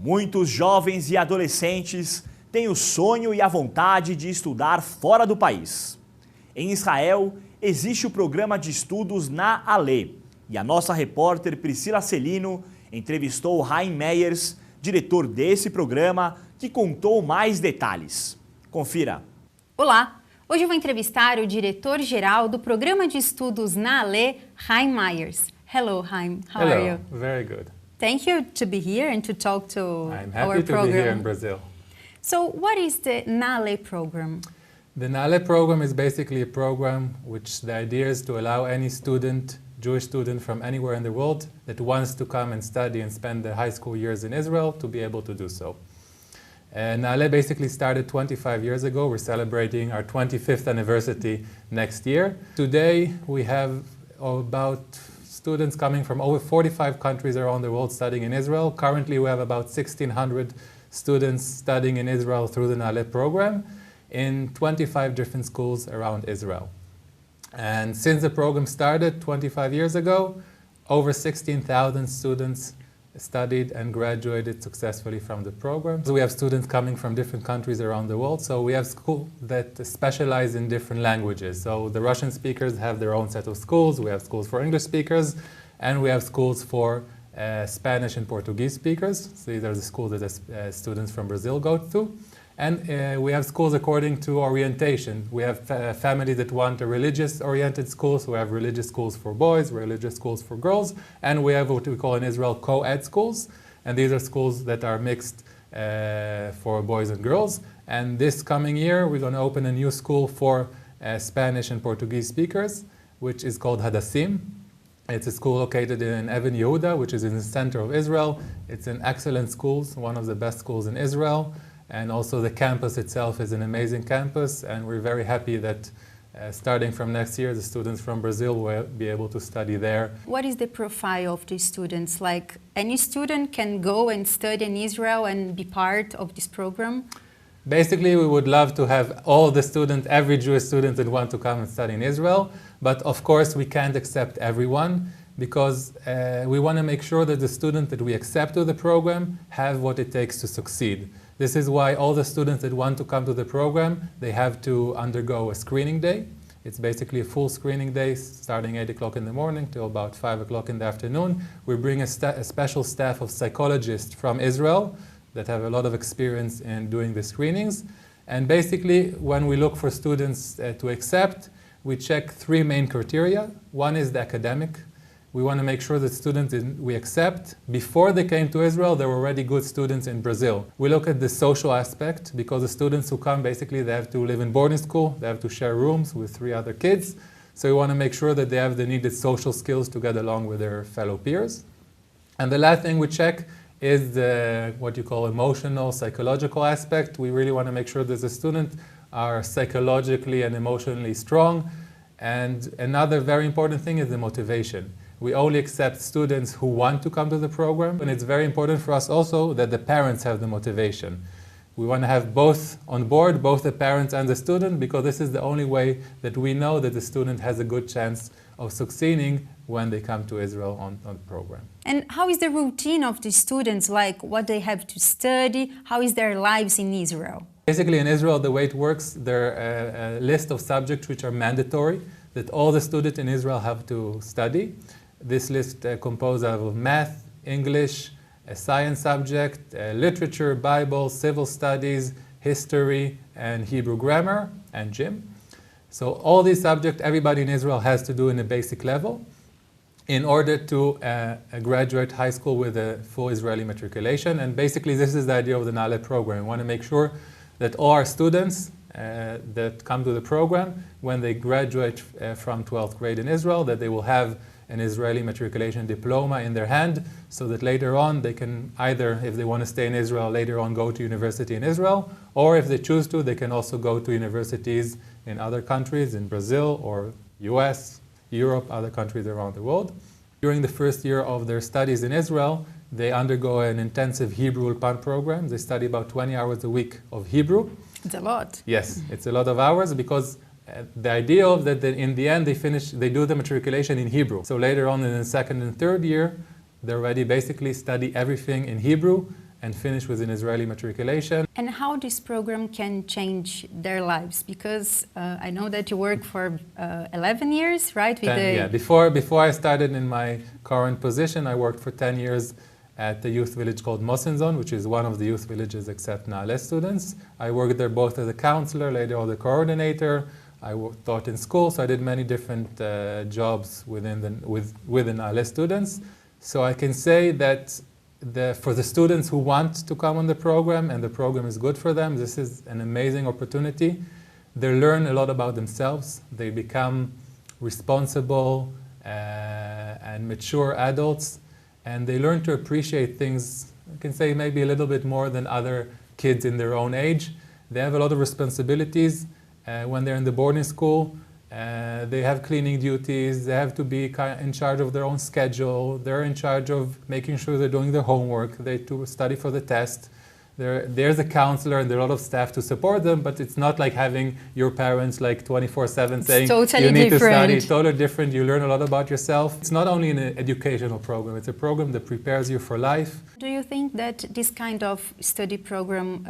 Muitos jovens e adolescentes têm o sonho e a vontade de estudar fora do país. Em Israel, existe o programa de estudos na Ale, e a nossa repórter Priscila Celino entrevistou Chaim Meyers, diretor desse programa, que contou mais detalhes. Confira. Olá! Hoje eu vou entrevistar o diretor-geral do programa de estudos na Ale, Chaim Meyers. Hello, Chaim. How are you? Hello. Very good. Thank you to be here and to talk to I'm our happy to program. be here in Brazil. So, what is the NALE program? The NALE program is basically a program which the idea is to allow any student, Jewish student from anywhere in the world that wants to come and study and spend their high school years in Israel to be able to do so. NALE basically started 25 years ago. We're celebrating our 25th anniversary next year. Today we have about students coming from over 45 countries around the world studying in Israel. Currently we have about 1,600 students studying in Israel through the NALE program in 25 different schools around Israel. And since the program started 25 years ago, over 16,000 students studied and graduated successfully from the program. So we have students coming from different countries around the world. So we have schools that specialize in different languages. So the Russian speakers have their own set of schools. We have schools for English speakers, and we have schools for Spanish and Portuguese speakers. So these are the schools that students from Brazil go to. And we have schools according to orientation. We have families that want a religious-oriented school, so we have religious schools for boys, religious schools for girls, and we have what we call in Israel co-ed schools, and these are schools that are mixed for boys and girls. And this coming year, we're going to open a new school for Spanish and Portuguese speakers, which is called Hadassim. It's a school located in Even Yehuda, which is in the center of Israel. It's an excellent school, one of the best schools in Israel. And also the campus itself is an amazing campus, and we're very happy that starting from next year, the students from Brazil will be able to study there. What is the profile of the students? Like, any student can go and study in Israel and be part of this program? Basically, we would love to have all the students, every Jewish student that want to come and study in Israel, but of course we can't accept everyone, because we want to make sure that the students that we accept to the program have what it takes to succeed. This is why all the students that want to come to the program, they have to undergo a screening day. It's basically a full screening day starting 8 o'clock in the morning till about 5 o'clock in the afternoon. We bring a special staff of psychologists from Israel that have a lot of experience in doing the screenings. And basically, when we look for students to accept, we check three main criteria. One is the academic. We want to make sure that students we accept, before they came to Israel, they were already good students in Brazil. We look at the social aspect, because the students who come, basically, they have to live in boarding school, they have to share rooms with 3 other kids. So we want to make sure that they have the needed social skills to get along with their fellow peers. And the last thing we check is the, what you call emotional, psychological aspect. We really want to make sure that the students are psychologically and emotionally strong. And another very important thing is the motivation. We only accept students who want to come to the program, and it's very important for us also that the parents have the motivation. We want to have both on board, both the parents and the student, because this is the only way that we know that the student has a good chance of succeeding when they come to Israel on the program. And how is the routine of the students, like what they have to study? How is their lives in Israel? Basically in Israel, the way it works, there are a list of subjects which are mandatory that all the students in Israel have to study. This list composed of math, English, a science subject, literature, Bible, civil studies, history, and Hebrew grammar, and gym. So all these subjects everybody in Israel has to do in a basic level in order to graduate high school with a full Israeli matriculation. And basically this is the idea of the NALE program. We want to make sure that all our students that come to the program, when they graduate from 12th grade in Israel, that they will have an Israeli matriculation diploma in their hand, so that later on they can either, if they want to stay in Israel, later on go to university in Israel, or if they choose to, they can also go to universities in other countries, in Brazil or US, Europe, other countries around the world. During the first year of their studies in Israel, they undergo an intensive Hebrew Ulpan program. They study about 20 hours a week of Hebrew. It's a lot. Yes, it's a lot of hours, because the idea of that in the end they do the matriculation in Hebrew. So later on in the second and third year, they already basically study everything in Hebrew, and finish with an Israeli matriculation. And how this program can change their lives? Because I know that you work for 11 years, right? Yeah, before I started in my current position, I worked for 10 years at the youth village called Mosenzon, which is one of the youth villages except Naale students. I worked there both as a counselor, later on the coordinator. I taught in school, so I did many different jobs with the Naale students. So I can say that for the students who want to come on the program and the program is good for them, this is an amazing opportunity. They learn a lot about themselves. They become responsible and mature adults, and they learn to appreciate things, I can say maybe a little bit more than other kids in their own age. They have a lot of responsibilities when they're in the boarding school. They have cleaning duties, they have to be in charge of their own schedule, they're in charge of making sure they're doing their homework, they to study for the test. There's a counselor and there are a lot of staff to support them, but it's not like having your parents like 24/7 saying totally you need different. to study. It's totally different. You learn a lot about yourself. It's not only an educational program, it's a program that prepares you for life. Do you think that this kind of study program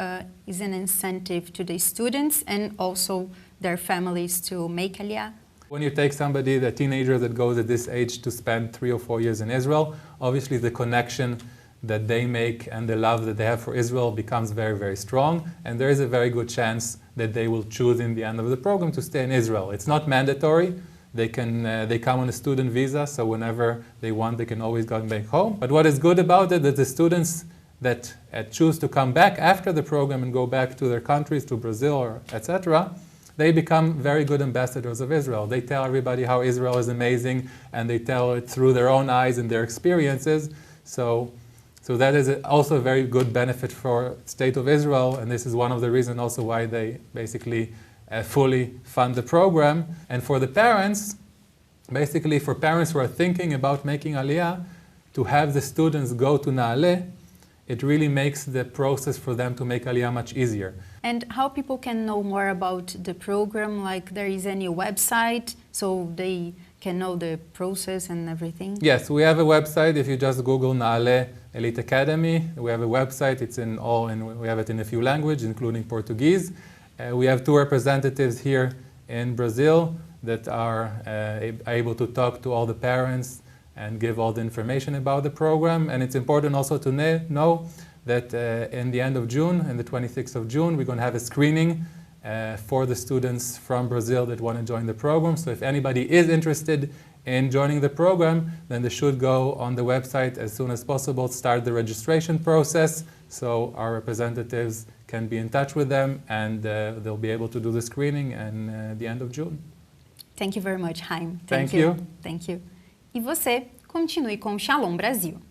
is an incentive to the students and also their families to make Aliyah? When you take somebody, the teenager that goes at this age to spend 3 or 4 years in Israel, obviously the connection that they make and the love that they have for Israel becomes very, very strong. And there is a very good chance that they will choose in the end of the program to stay in Israel. It's not mandatory. They come on a student visa, so whenever they want, they can always go back home. But what is good about it is that the students that choose to come back after the program and go back to their countries, to Brazil or etc., they become very good ambassadors of Israel. They tell everybody how Israel is amazing, and they tell it through their own eyes and their experiences. So that is also a very good benefit for the State of Israel, and this is one of the reasons also why they basically fully fund the program. And for the parents, basically for parents who are thinking about making Aliyah, to have the students go to Naale, it really makes the process for them to make Aliyah much easier. And how people can know more about the program, like there is any website so they can know the process and everything? Yes, we have a website. If you just Google Naale Elite Academy, we have a website. It's we have it in a few languages, including Portuguese. We have 2 representatives here in Brazil that are able to talk to all the parents and give all the information about the program. And it's important also to know that in the end of June, in the 26th of June, we're going to have a screening for the students from Brazil that want to join the program. So if anybody is interested in joining the program, then they should go on the website as soon as possible, start the registration process, so our representatives can be in touch with them, and they'll be able to do the screening at the end of June. Thank you very much, Chaim. Thank you. Thank you. E você, continue com o Shalom Brasil.